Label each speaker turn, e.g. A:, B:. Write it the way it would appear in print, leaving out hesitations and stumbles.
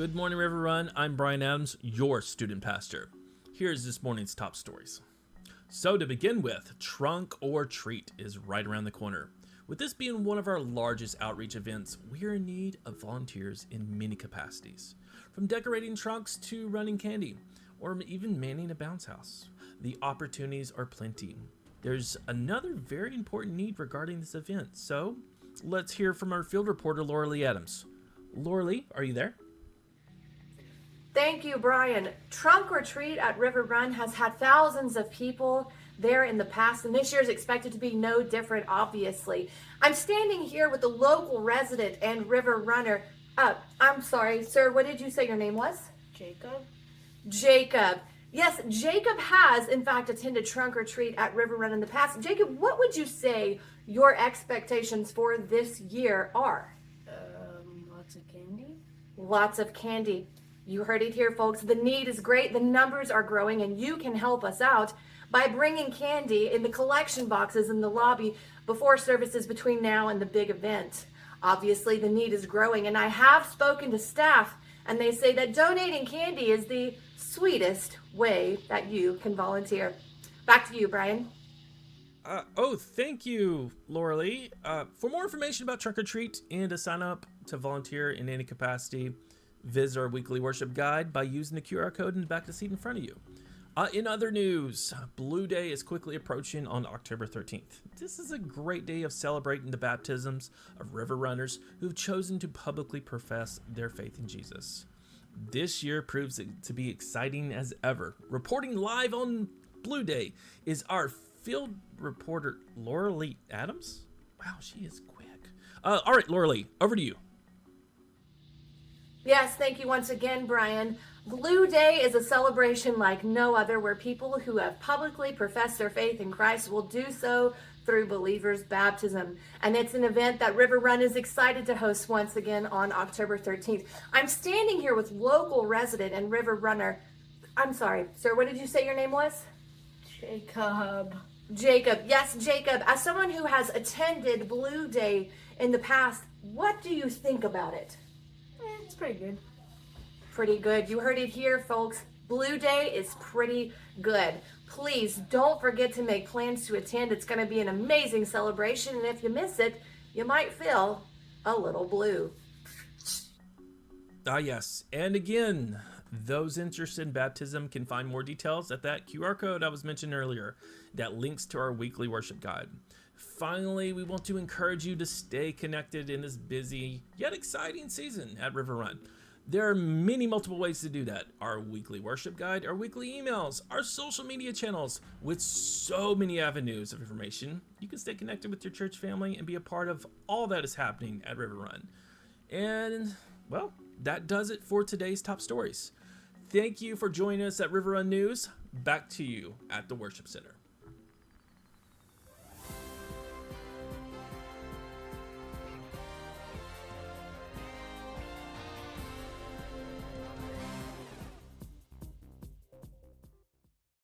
A: Good morning, River Run. I'm Brian Adams, your student pastor. Here's this morning's top stories. So to begin with, Trunk or Treat is right around the corner. With this being one of our largest outreach events, we're in need of volunteers in many capacities. From decorating trunks to running candy, or even manning a bounce house. The opportunities are plenty. There's another very important need regarding this event, so let's hear from our field reporter, Laura Lee Adams. Laura Lee, are you there?
B: Thank you, Brian. Trunk or Treat at River Run has had thousands of people there in the past, and this year is expected to be no different, obviously. I'm standing here with the local resident and river runner. I'm sorry, sir, what did you say your name was?
C: Jacob?
B: Jacob. Yes, Jacob has, in fact, attended Trunk or Treat at River Run in the past. Jacob, what would you say your expectations for this year are?
C: Lots of candy.
B: Lots of candy. You heard it here, folks. The need is great. The numbers are growing, and you can help us out by bringing candy in the collection boxes in the lobby before services between now and the big event. Obviously, the need is growing, and I have spoken to staff, and they say that donating candy is the sweetest way that you can volunteer. Back to you, Brian.
A: Thank you, Laura Lee. For more information about Trunk or Treat and to sign up to volunteer in any capacity, visit our weekly worship guide by using the QR code in the back of the seat in front of you. In other news, Blue Day is quickly approaching on October 13th. This is a great day of celebrating the baptisms of river runners who've chosen to publicly profess their faith in Jesus. This year proves it to be exciting as ever. Reporting live on Blue Day is our field reporter, Laura Lee Adams. Wow, she is quick. All right, Laura Lee, over to you.
B: Yes, thank you once again, Brian. Blue Day is a celebration like no other where people who have publicly professed their faith in Christ will do so through believers' baptism. And it's an event that River Run is excited to host once again on October 13th. I'm standing here with local resident and river runner. I'm sorry, sir, what did you say your name was?
C: Jacob.
B: Jacob. Yes, Jacob. As someone who has attended Blue Day in the past, what do you think about it?
C: It's pretty good.
B: Pretty good. You heard it here, folks. Blue Day is pretty good. Please don't forget to make plans to attend. It's going to be an amazing celebration, and if you miss it, you might feel a little blue.
A: Yes. And again, those interested in baptism can find more details at that QR code I was mentioning earlier that links to our weekly worship guide. Finally, we want to encourage you to stay connected in this busy yet exciting season at River Run. There are multiple ways to do that. Our weekly worship guide, our weekly emails, our social media channels. With so many avenues of information, you can stay connected with your church family and be a part of all that is happening at River Run. And, well, that does it for today's top stories. Thank you for joining us at River Run News. Back to you at the Worship Center.